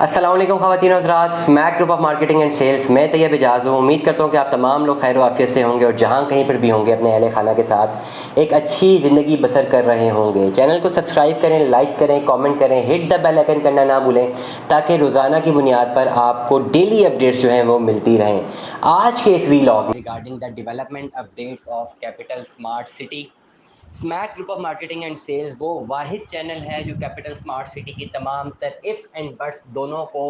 अस्सलाम वालेकुम ख़वातीन हज़रात, Smack group of marketing and sales में तैयब एजाज़ हूँ। उम्मीद करता हूँ कि आप तमाम लोग खैर आफियत से होंगे और जहाँ कहीं पर भी होंगे अपने अहले खाना के साथ एक अच्छी ज़िंदगी बसर कर रहे होंगे। चैनल को सब्सक्राइब करें, लाइक करें, कमेंट करें, हिट द बेल आइकन करना ना भूलें ताकि रोज़ाना की बुनियाद पर आपको डेली अपडेट्स जो हैं वो मिलती रहें। आज के इस वीलॉग में regarding the development updates of Capital Smart City, Smack group of marketing and Sales वो वाहिद चैनल है जो कैपिटल स्मार्ट सिटी की तमाम तर इफ़ एंड बट्स दोनों को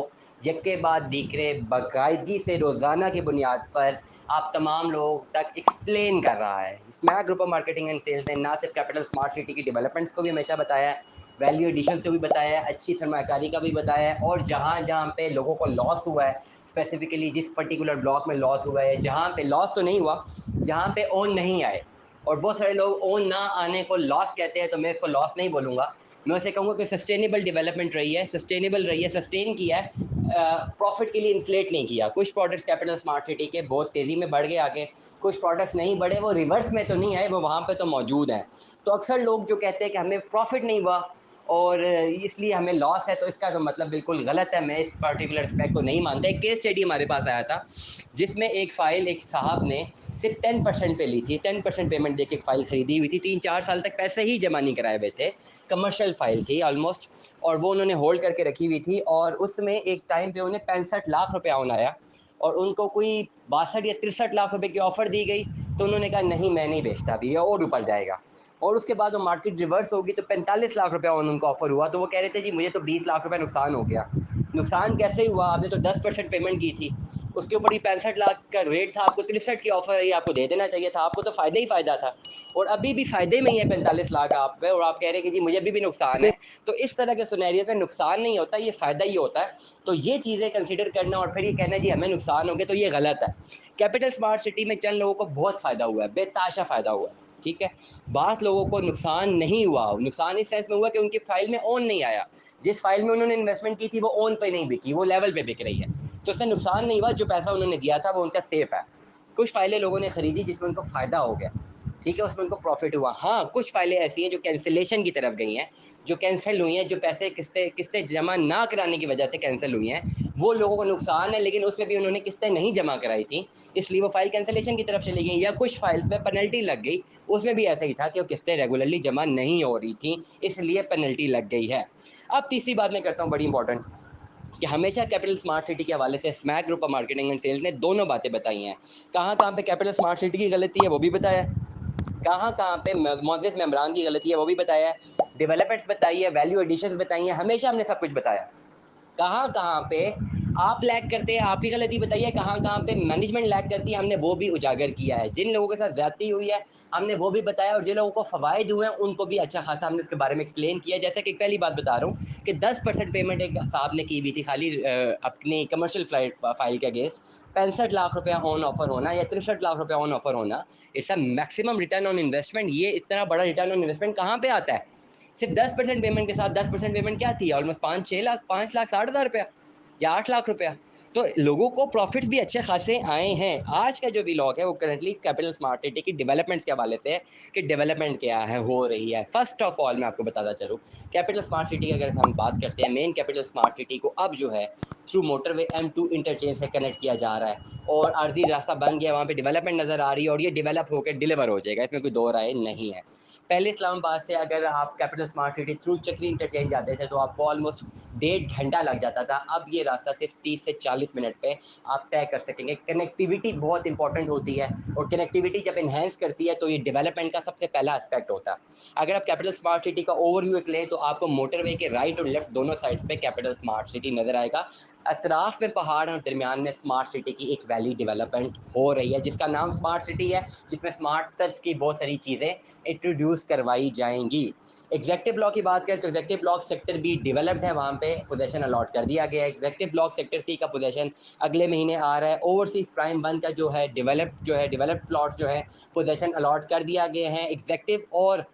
यके बाद दीकरे बाकायदगी से रोज़ाना की बुनियाद पर आप तमाम लोगों तक एक्सप्लेन कर रहा है। Smack group of marketing and Sales ने ना सिर्फ कैपिटल स्मार्ट सिटी की डेवलपमेंट्स को भी हमेशा बताया है, वैल्यू एडिशन को भी बताया है, अच्छी सरमाकारी का भी बताया है, और जहाँ जहाँ पे लोगों को लॉस हुआ है, स्पेसिफिकली जिस पर्टिकुलर ब्लॉक में लॉस हुआ है, जहाँ पे लॉस तो नहीं हुआ, जहाँ पे ओन नहीं आए, और बहुत सारे लोग ओन ना आने को लॉस कहते हैं, तो मैं इसको लॉस नहीं बोलूँगा, मैं उसे कहूँगा कि सस्टेनेबल डेवलपमेंट रही है, सस्टेनेबल रही है, सस्टेन किया है, प्रॉफिट के लिए इन्फ्लेट नहीं किया। कुछ प्रोडक्ट्स कैपिटल स्मार्ट सिटी के बहुत तेज़ी में बढ़ गए आगे, कुछ प्रोडक्ट्स नहीं बढ़े, वो रिवर्स में तो नहीं आए, वो वहाँ पे तो मौजूद हैं। तो अक्सर लोग जो कहते हैं कि हमें प्रॉफिट नहीं हुआ और इसलिए हमें लॉस है, तो इसका तो मतलब बिल्कुल गलत है। मैं इस पर्टिकुलर एस्पेक्ट को नहीं मानता। एक केस स्टडी हमारे पास आया था जिसमें एक फ़ाइल एक साहब ने सिर्फ 10% पे ली थी, 10% पेमेंट देके एक फ़ाइल ख़रीदी हुई थी, 3-4 साल तक पैसे ही जमा नहीं कराए हुए थे, कमर्शियल फ़ाइल थी ऑलमोस्ट, और वो उन्होंने होल्ड करके रखी हुई थी, और उसमें एक टाइम पे उन्हें 65 लाख रुपया ऑन आया और उनको कोई 62 या 63 लाख रुपए की ऑफ़र दी गई, तो उन्होंने कहा नहीं मैं नहीं बेचता अभी, ये और ऊपर जाएगा। और उसके बाद वो मार्केट रिवर्स होगी तो 45 लाख रुपया उनको ऑफ़र हुआ, तो वो कह रहे थे जी मुझे तो 20 लाख रुपये नुकसान हो गया। नुकसान कैसे हुआ? आपने तो 10% पेमेंट की थी, उसके ऊपर ही 65 लाख का रेट था, आपको 63 की ऑफ़र है, आपको दे देना चाहिए था, आपको तो फ़ायदा ही फ़ायदा था, और अभी भी फ़ायदे में ही है 45 लाख आप पे, और आप कह रहे हैं कि जी मुझे अभी भी नुकसान है। तो इस तरह के सिनेरियोज़ में नुकसान नहीं होता, ये फ़ायदा ही होता है। तो ये चीज़ें कंसिडर करना और फिर ये कहना जी हमें नुकसान हो गया, तो ये गलत है। कैपिटल स्मार्ट सिटी में चंद लोगों को बहुत फ़ायदा हुआ है, बेताशा फ़ायदा हुआ है, ठीक है। बात लोगों को नुकसान नहीं हुआ, नुकसान इस सेंस में हुआ कि उनकी फ़ाइल में ओन नहीं आया, जिस फ़ाइल में उन्होंने इन्वेस्टमेंट की थी वो ओन पे नहीं बिकी, वो लेवल पे बिक रही है, तो उसमें नुकसान नहीं हुआ, जो पैसा उन्होंने दिया था वो उनका सेफ़ है। कुछ फ़ाइलें लोगों ने ख़रीदी जिसमें उनको फ़ायदा हो गया, ठीक है, उसमें उनको प्रॉफ़िट हुआ। हाँ, कुछ फ़ाइलें ऐसी हैं जो कैंसिलेशन की तरफ गई हैं, जो कैंसल हुई हैं, जो पैसे किस्तें किस्तें जमा ना कराने की वजह से कैंसल हुई हैं, वो लोगों को नुकसान है, लेकिन उसमें भी उन्होंने किस्तें नहीं जमा कराई थी, इसलिए वो फ़ाइल कैंसिलेशन की तरफ चली गई। या कुछ फ़ाइल्स में पेनल्टी लग गई, उसमें भी ऐसा ही था कि वो किस्तें रेगुलरली जमा नहीं हो रही थी, इसलिए पेनल्टी लग गई है। अब तीसरी बात मैं करता हूँ बड़ी इंपॉर्टेंट, कि हमेशा कैपिटल स्मार्ट सिटी के हवाले से Smack group of marketing and Sales ने दोनों बातें बताई हैं। कहाँ-कहाँ पे कैपिटल स्मार्ट सिटी की गलती है वो भी बताया है, कहाँ-कहाँ पे मोअज़्ज़िज़ मेंबरान की गलती है वो भी बताया है, डेवलपमेंट्स बताई है, वैल्यू एडिशंस बताई हैं, हमेशा हमने सब कुछ बताया। कहाँ-कहाँ पे आप लैग करते हैं, आप ही गलती बताइए, कहाँ-कहाँ पे मैनेजमेंट लैग करती है, हमने वो भी उजागर किया है। जिन लोगों के साथ ज़्यादती हुई है, हमने वो भी बताया, और जिन लोगों को फ़वाइद हुए हैं, उनको भी अच्छा खासा हमने उसके बारे में एक्सप्लेन किया। जैसे कि पहली बात बता रहा हूँ कि 10% पेमेंट एक साहब ने की हुई थी खाली अपनी कमर्शियल फ़ाइल के अगेंस्ट, 65 लाख रुपया ऑन ऑफ़र होना या 63 लाख रुपया ऑन ऑफ़र होना, it's a maximum return on investment. ये इतना बड़ा रिटर्न ऑन इन्वेस्टमेंट कहाँ पे आता है? सिर्फ 10% पेमेंट के साथ, 10% पेमेंट क्या थी? ऑलमोस्ट 5-6 लाख, 5,60,000 रुपया या 8 लाख रुपया। तो लोगों को प्रॉफिट्स भी अच्छे खासे आए हैं। आज का जो व्लॉग है वो करंटली कैपिटल स्मार्ट सिटी की डेवलपमेंट्स के हवाले से है कि डेवलपमेंट क्या है, हो रही है। फर्स्ट ऑफ ऑल मैं आपको बताता चलूँ, कैपिटल स्मार्ट सिटी की अगर हम बात करते हैं, मेन कैपिटल स्मार्ट सिटी को अब जो है थ्रू मोटरवे M2 इंटरचेंज से कनेक्ट किया जा रहा है, और आर्जी रास्ता बन गया, वहाँ पे डेवलपमेंट नज़र आ रही है, और ये डेवलप होकर डिलीवर हो जाएगा, इसमें कोई दो राय नहीं है। पहले इस्लामाबाद से अगर आप कैपिटल स्मार्ट सिटी थ्रू चक्री इंटरचेंज जाते थे तो आपको ऑलमोस्ट 1.5 घंटा लग जाता था। अब ये रास्ता सिर्फ 30 से 40 मिनट पे आप तय कर सकेंगे। कनेक्टिविटी बहुत इंपॉर्टेंट होती है, और कनेक्टिविटी जब इन्हेंस करती है तो ये डेवलपमेंट का सबसे पहला एस्पेक्ट होता है। अगर आप कैपिटल स्मार्ट सिटी का ओवरव्यू एक लें तो आपको मोटरवे के राइट और लेफ्ट दोनों साइड्स पे कैपिटल स्मार्ट सिटी नज़र आएगा। अतराफ में पहाड़ और दरमियान में स्मार्ट सिटी की एक वैली डेवलपमेंट हो रही है, जिसका नाम स्मार्ट सिटी है, जिसमें स्मार्ट तर्ज की बहुत सारी चीज़ें इंट्रोड्यूस करवाई जाएंगी। एग्जेक्टिव ब्लॉक की बात करें तो executive block sector be developed है, वहाँ पे पोजेसन अलॉट कर दिया गया है। एग्जेक्टिव ब्लॉक सेक्टर सी का पोजेसन अगले महीने आ रहा है। ओवरसीज प्राइम 1 का जो है डेवलप्ड प्लॉट जो है पोजेसन अलॉट कर दिया गया है। एग्जेक्टिव और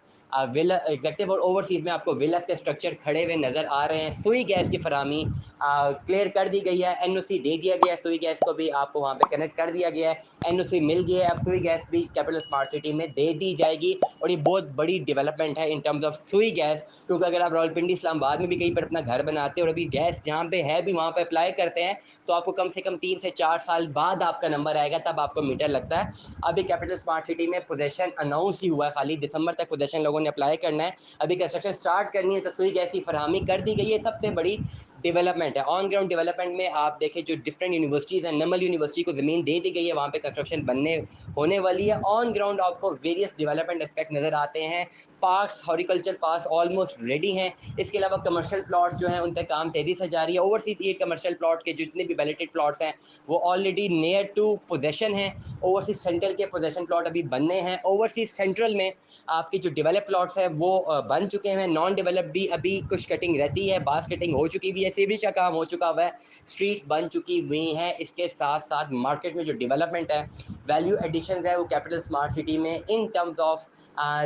ओवरसीज में आपको विलास के स्ट्रक्चर खड़े हुए नज़र आ रहे हैं। सुई गैस की फरामी क्लियर कर दी गई है, एनओसी दे दिया गया है, सुई गैस को भी आपको वहाँ पे कनेक्ट कर दिया गया है, एनओसी मिल गया है, अब सुई गैस भी कैपिटल स्मार्ट सिटी में दे दी जाएगी। और ये बहुत बड़ी डेवलपमेंट है इन टर्म्स ऑफ सुई गैस, क्योंकि अगर आप रावलपिंडी इस्लामाबाद में भी कहीं पर अपना घर बनाते हो और अभी गैस जहाँ पे है भी वहाँ पे अप्लाई करते हैं, तो आपको कम से कम 3 से 4 साल बाद आपका नंबर आएगा, तब आपको मीटर लगता है। अभी कैपिटल स्मार्ट सिटी में पोजेसन अनाउंस ही हुआ है, खाली दिसंबर तक पोजेसन लोगों ने अप्लाई करना है, अभी कंस्ट्रक्शन स्टार्ट करनी है, तो सुई गैस की फरहमी कर दी गई है। सबसे बड़ी डेवलपमेंट है। ऑन ग्राउंड डेवलपमेंट में आप देखें जो डिफरेंट यूनिवर्सिटीज़ हैं, नमल यूनिवर्सिटी को ज़मीन दे दी गई है, वहाँ पे कंस्ट्रक्शन बनने होने वाली है। ऑन ग्राउंड आपको वेरियस डेवलपमेंट एस्पेक्ट नज़र आते हैं। Parks, horticulture parks almost ready हैं। इसके अलावा कमर्शियल प्लॉट्स जो हैं उन पर काम तेज़ी से जारी है। ओवरसीज़ 8 कमर्शियल प्लॉट के जितने भी बैलेटेड प्लॉट्स हैं वो ऑलरेडी नियर टू पोजेसन हैं। ओवरसीज़ सेंट्रल के पोजेसन प्लॉट अभी बनने हैं। ओवरसीज़ सेंट्रल में आपकी जो डेवलप प्लॉट्स हैं वो बन चुके हैं। नॉन डेवलप भी अभी कुछ कटिंग रहती है, बास कटिंग हो चुकी भी है, सीवरेज का काम हो चुका हुआ है, स्ट्रीट्स बन चुकी हुई हैं। इसके साथ साथ मार्केट में जो डेवलपमेंट है, वैल्यू एडिशंस है, वो कैपिटल स्मार्ट सिटी में in terms of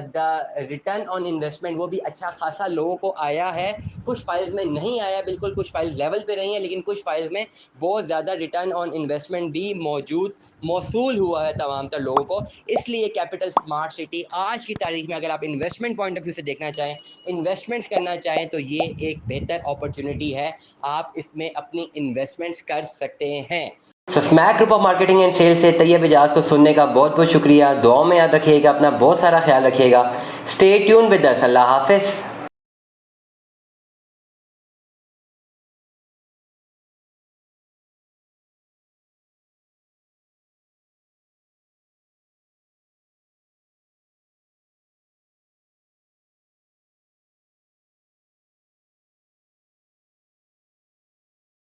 the return on investment वो भी अच्छा खासा लोगों को आया है। कुछ फाइल्स में नहीं आया बिल्कुल, कुछ फाइल्स लेवल पे रही हैं, लेकिन कुछ फाइल्स में बहुत ज़्यादा रिटर्न ऑन इन्वेस्टमेंट भी मौसूल हुआ है तमाम तर लोगों को। इसलिए कैपिटल स्मार्ट सिटी आज की तारीख में अगर आप इन्वेस्टमेंट पॉइंट ऑफ व्यू से देखना चाहें, इन्वेस्टमेंट्स करना चाहें, तो ये एक बेहतर अपॉर्चुनिटी है, आप इसमें अपनी इन्वेस्टमेंट्स कर सकते हैं। Smack group of marketing and Sales से तैयब इजाज़ को सुनने का बहुत बहुत शुक्रिया। दुआओं में याद रखिएगा, अपना बहुत सारा ख्याल रखिएगा। Stay tune with us. Allah हाफिज़।